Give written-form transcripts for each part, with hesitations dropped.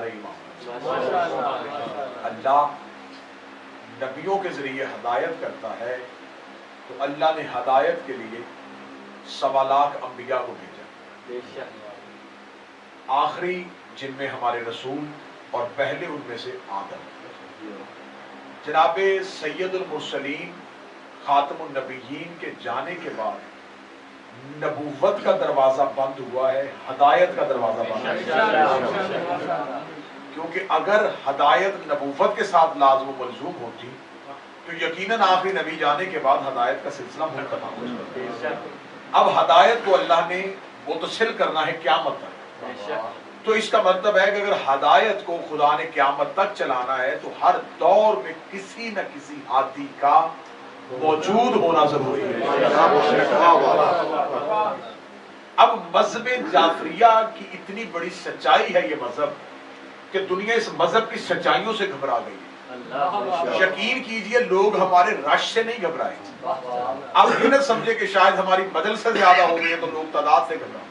پیارے امام۔ اللہ نبیوں کے ذریعے ہدایت کرتا ہے تو اللہ نے ہدایت کے لیے 1.25 لاکھ انبیاء کو بھیجا، آخری جن میں ہمارے رسول اور پہلے ان میں سے آدم۔ جناب سید المرسلین خاتم النبیین کے جانے کے بعد نبوت کا دروازہ بند ہوا ہے، ہدایت کا دروازہ بند ہے، کیونکہ اگر ہدایت نبوت کے ساتھ لازم و ملزوم ہوتی تو یقیناً آخری نبی جانے کے بعد ہدایت کا سلسلہ منقطع ہو جاتا۔ اب ہدایت کو اللہ نے متصل کرنا ہے قیامت تک، تو اس کا مطلب ہے کہ اگر ہدایت کو خدا نے قیامت تک چلانا ہے تو ہر دور میں کسی نہ کسی ہادی کا موجود ہونا ضروری ہے۔ اب مذہب جعفریہ کی اتنی بڑی سچائی ہے یہ مذہب کہ دنیا اس مذہب کی سچائیوں سے گھبرا گئی ہے۔ یقین کیجئے لوگ ہمارے رش سے نہیں گھبرائے، اب یہ نہ سمجھے کہ شاید ہماری مدل سے زیادہ ہو گئی ہے تو لوگ تعداد سے گھبرا،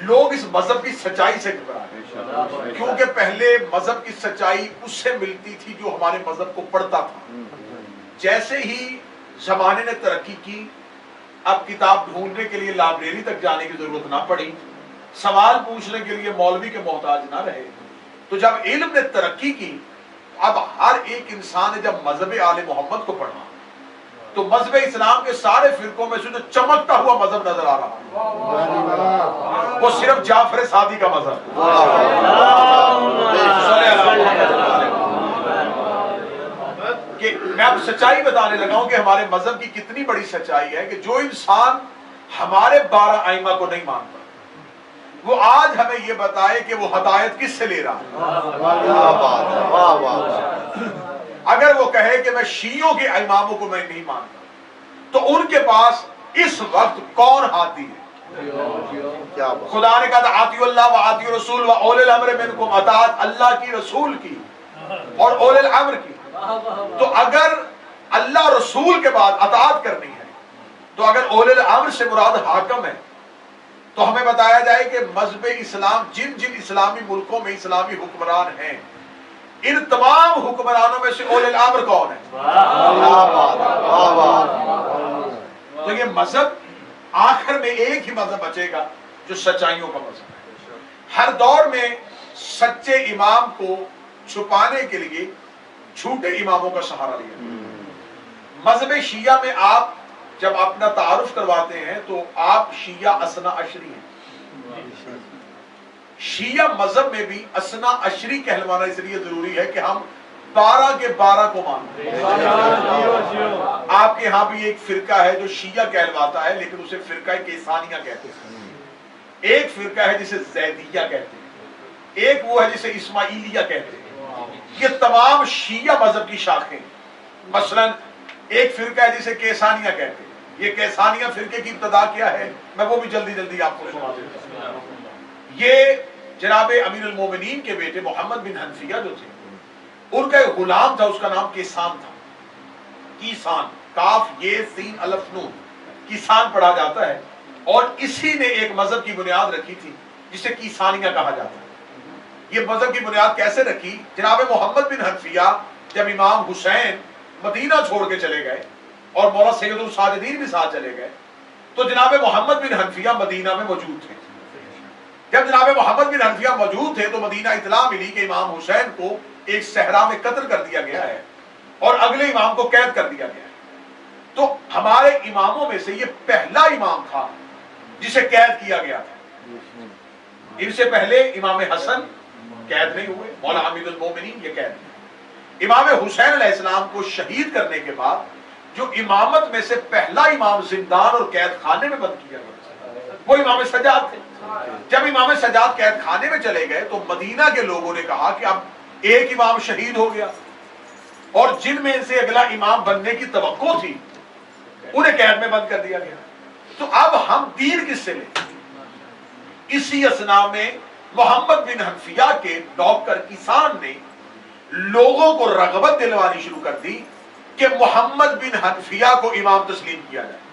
لوگ اس مذہب کی سچائی سے گھبرا گئے، کیونکہ پہلے مذہب کی سچائی اس سے ملتی تھی جو ہمارے مذہب کو پڑھتا تھا۔ جیسے ہی زمانے نے ترقی کی، اب کتاب ڈھونڈنے کے لیے لائبریری تک جانے کی ضرورت نہ پڑی، سوال پوچھنے کے لیے مولوی کے محتاج نہ رہے، تو جب علم نے ترقی کی اب ہر ایک انسان نے جب مذہب آل محمد کو پڑھا تو مذہب اسلام کے سارے فرقوں میں سے جو چمکتا ہوا مذہب نظر آ رہا وہ صرف جعفر صادق کا مذہب۔ کہ میں اب سچائی بتانے لگا ہوں کہ ہمارے مذہب کی کتنی بڑی سچائی ہے کہ جو انسان ہمارے 12 ائمہ کو نہیں مانتا وہ آج ہمیں یہ بتائے کہ وہ ہدایت کس سے لے رہا ہے۔ اگر وہ کہے کہ میں شیعوں کے اماموں کو میں نہیں مانتا تو ان کے پاس اس وقت کون ہادی ہے؟ خدا نے کہا تھا آتی اللہ و آتی رسول و اول الامر منکم، اطاعت اللہ کی، رسول کی اور اول الامر کی۔ تو اگر اللہ رسول کے بعد اطاعت کرنی ہے تو اگر اول الامر سے مراد حاکم ہے تو ہمیں بتایا جائے کہ مذہب اسلام جن جن اسلامی ملکوں میں اسلامی حکمران ہیں ان تمام حکمرانوں میں سے اول الامر کون ہے؟ تو یہ مذہب آخر میں ایک ہی مذہب بچے گا جو سچائیوں کا مذہب ہے۔ ہر دور میں سچے امام کو چھپانے کے لیے جھوٹے اماموں کا سہارا لیا۔ مذہب شیعہ میں آپ جب اپنا تعارف کرواتے ہیں تو آپ شیعہ اثنا عشری ہیں۔ شیعہ مذہب میں بھی اثنا عشری کہلوانا اس لیے ضروری ہے کہ ہم 12 کے 12 کو مانتے ہیں۔ آپ کے ہاں بھی ایک فرقہ ہے جو شیعہ کہلواتا ہے لیکن اسے فرقہ کیسانیہ کہتے ہیں، ایک فرقہ ہے جسے زیدیہ کہتے ہیں، ایک وہ ہے جسے اسماعیلیہ کہتے ہیں۔ یہ تمام شیعہ مذہب کی شاخیں، مثلا ایک فرقہ ہے جسے کیسانیہ کہتے ہیں۔ یہ کیسانیہ فرقے کی ابتدا کیا ہے میں وہ بھی جلدی جلدی آپ کو سنا دیتا ہوں۔ یہ جناب امیر المومنین کے بیٹے محمد بن حنفیہ جو تھے ان کا ایک غلام تھا، اس کا نام کیسان تھا، کیسان، کاف یہ سین الف نون، کیسان پڑھا جاتا ہے، اور اسی نے ایک مذہب کی بنیاد رکھی تھی جسے کیسانیہ کہا جاتا ہے۔ یہ مذہب کی بنیاد کیسے رکھی؟ جناب محمد بن حنفیہ جب امام حسین مدینہ چھوڑ کے چلے گئے اور مولا سید الساجدین بھی ساتھ چلے گئے تو جناب محمد بن حنفیہ مدینہ میں موجود تھے۔ جب جناب محمد بن حنفیہ موجود تھے تو مدینہ اطلاع ملی کہ امام حسین کو ایک صحرا میں قتل کر دیا گیا ہے اور اگلے امام کو قید کر دیا گیا ہے۔ تو ہمارے اماموں میں سے یہ پہلا امام تھا جسے قید کیا گیا تھا۔ ان سے پہلے امام حسن قید نہیں ہوئے، مولا امیر المومنین یہ قید ہوئے۔ امام حسین علیہ السلام کو شہید کرنے کے بعد جو امامت میں سے پہلا امام زندان اور قید خانے میں بند کیا گیا وہ امام سجاد تھے۔ جب امام سجاد قید خانے میں چلے گئے تو مدینہ کے لوگوں نے کہا کہ اب ایک امام شہید ہو گیا اور جن میں سے اگلا امام بننے کی توقع تھی انہیں قید میں بند کر دیا گیا۔ تو اب ہم دین کس سے لیں؟ اسی اثنا میں محمد بن حنفیہ کے نوکر کیسان نے لوگوں کو رغبت دلوانی شروع کر دی کہ محمد بن حنفیہ کو امام تسلیم کیا جائے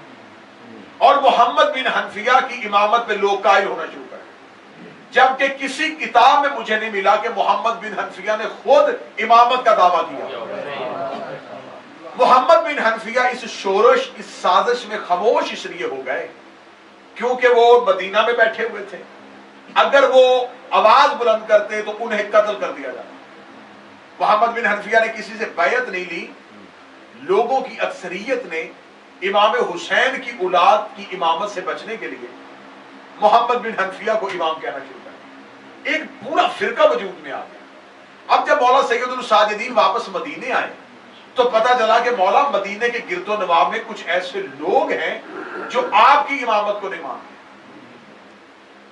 اور محمد بن حنفیہ کی امامت پہ لوگ قائل ہونا شروع کر دیں۔ جبکہ کسی کتاب میں مجھے نہیں ملا کہ محمد بن حنفیہ نے خود امامت کا دعویٰ کیا۔ محمد بن حنفیہ اس شورش، اس سازش میں خاموش اس لیے ہو گئے کیونکہ وہ مدینہ میں بیٹھے ہوئے تھے، اگر وہ آواز بلند کرتے تو انہیں قتل کر دیا جاتا۔ محمد بن حنفیہ نے کسی سے بیعت نہیں لی، لوگوں کی اکثریت نے امام حسین کی اولاد کی امامت سے بچنے کے لیے محمد بن حنفیہ کو امام کہنا شروع کر دیا۔ ایک پورا فرقہ وجود میں آ گیا۔ اب جب مولا سید الساجدین واپس مدینے آئے تو پتہ چلا کہ مولا مدینے کے گرد و نواح میں کچھ ایسے لوگ ہیں جو آپ کی امامت کو نہیں مانتے،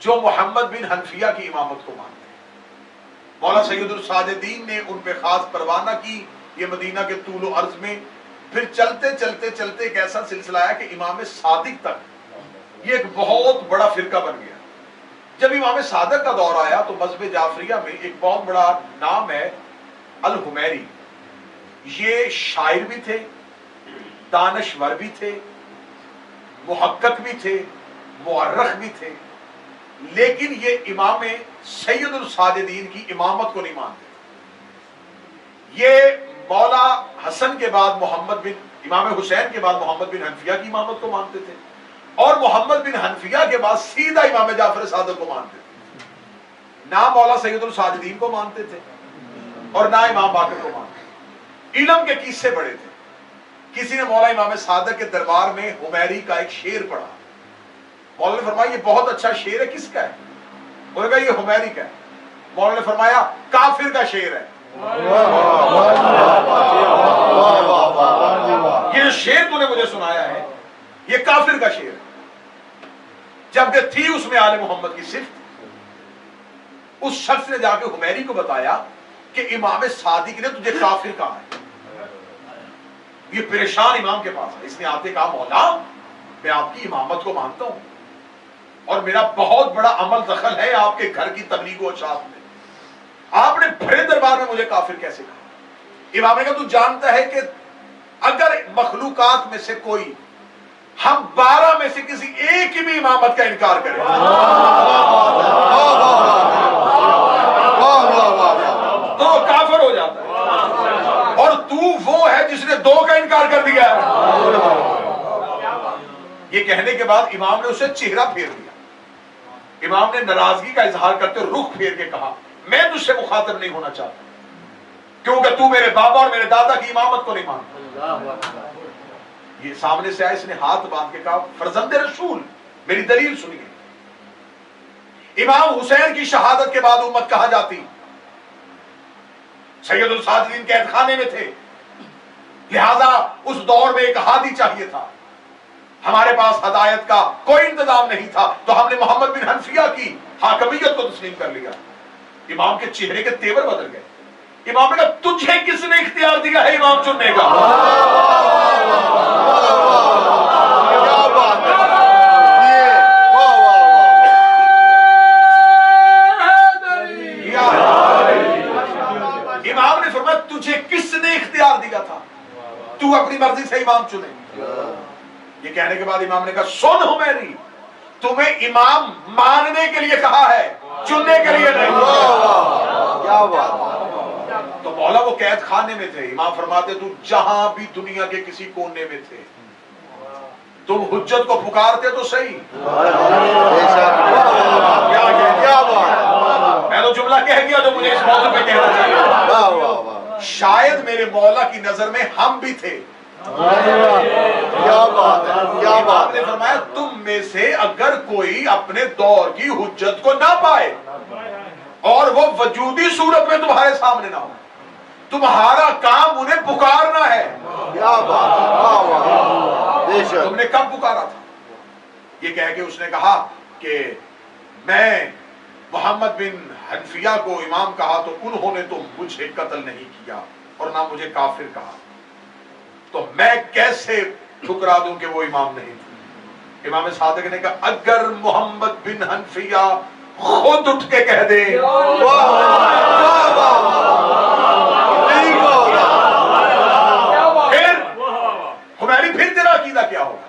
جو محمد بن حنفیہ کی امامت کو مانتے ہیں۔ مولا سید الساجدین نے ان پہ خاص پروانہ کی، یہ مدینہ کے طول و عرض میں پھر چلتے چلتے چلتے ایک ایسا سلسلہ ہے کہ امام صادق تک یہ ایک بہت بڑا فرقہ بن گیا۔ جب امام صادق کا دور آیا تو مذہب جعفریہ میں ایک بہت بڑا نام ہے الحمیری۔ یہ شاعر بھی تھے، دانشور بھی تھے، محقق بھی تھے، مورخ بھی تھے، لیکن یہ امام سید الساجدین کی امامت کو نہیں مانتے۔ یہ مولا حسن کے بعد محمد بن امام حسین کے بعد محمد بن حنفیہ کی امامت کو مانتے تھے، اور محمد بن حنفیہ کے بعد سیدھا امام جعفر صادق کو مانتے تھے۔ نہ مولا سید الساجدین کو مانتے تھے اور نہ امام باقر کو مانتے تھے۔ علم کے قصے بڑے تھے۔ کسی نے مولا امام صادق کے دربار میں حمیری کا ایک شعر پڑھا، مولا نے فرمایا یہ بہت اچھا شعر ہے، کس کا ہے؟ انہوں نے کہا یہ حمیری کا ہے۔ مولا نے فرمایا کافر کا شعر ہے، یہ جو شعر تو نے مجھے سنایا ہے یہ کافر کا شعر ہے، جبکہ تھی اس میں آل محمد کی صفت۔ اس شخص نے جا کے حمیری کو بتایا کہ امام صادق نے تجھے کافر کہا ہے۔ یہ پریشان امام کے پاس ہے، اس نے آتے کہا مولا میں آپ کی امامت کو مانتا ہوں اور میرا بہت بڑا عمل دخل ہے آپ کے گھر کی تبلیغ و اشاعت میں، آپ نے بڑے دربار میں مجھے کافر کیسے کہا؟ امام نے کہا تو جانتا ہے کہ اگر مخلوقات میں سے کوئی ہم 12 میں سے کسی ایک کی بھی امامت کا انکار کرے تو وہ کافر ہو جاتا ہے، اور تو وہ ہے جس نے 2 کا انکار کر دیا ہے۔ یہ کہنے کے بعد امام نے اسے چہرہ پھیر دیا۔ امام نے ناراضگی کا اظہار کرتے رخ پھیر کے کہا میں تجھ سے مخاطب نہیں ہونا چاہتا کیونکہ تو میرے بابا اور میرے دادا کی امامت کو نہیں مانتا۔ یہ سامنے سے آئے، اس نے ہاتھ باندھ کے کہا فرزند رسول میری دلیل سنیے۔ امام حسین کی شہادت کے بعد امت کہاں جاتی؟ سید الساجدین قید خانے میں تھے، لہذا اس دور میں ایک ہادی چاہیے تھا۔ ہمارے پاس ہدایت کا کوئی انتظام نہیں تھا تو ہم نے محمد بن حنفیہ کی حاکمیت کو تسلیم کر لیا۔ امام کے چہرے کے تیور بدل گئے۔ امام نے کہا تجھے کس نے اختیار دیا ہے امام چننے کا؟ امام نے فرمایا تجھے کس نے اختیار دیا تھا؟ تو اپنی مرضی سے امام چنے۔ یہ کہنے کے بعد امام نے کہا سن حمیری تمہیں امام ماننے کے لیے کہا ہے، چننے کے لیے نہیں۔ کیا بات! تو مولا وہ قید خانے میں تھے، امام فرماتے تو جہاں بھی دنیا کے کسی کونے میں تھے تم حجت کو پکارتے تو صحیح۔ کیا بات! میں تو جملہ کہہ گیا جو مجھے اس موضوع پہ کہنا چاہیے۔ شاید میرے مولا کی نظر میں ہم بھی تھے۔ کیا بات ہے! کیا بات! نے فرمایا تم میں سے اگر کوئی اپنے دور کی حجت کو نہ پائے اور وہ وجودی صورت میں تمہارے سامنے نہ ہو، تمہارا کام انہیں پکارنا ہے۔ کیا بات! تم نے کب پکارا تھا؟ یہ کہہ کے اس نے کہا کہ میں محمد بن حنفیہ کو امام کہا تو انہوں نے تو مجھے قتل نہیں کیا اور نہ مجھے کافر کہا، تو میں کیسے ٹھکرا دوں کہ وہ امام نہیں تھے؟ امام صادق نے کہا اگر محمد بن حنفیہ خود اٹھ کے کہہ دے پھر تیرا عقیدہ کیا ہوگا؟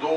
2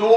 2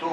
2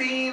3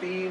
3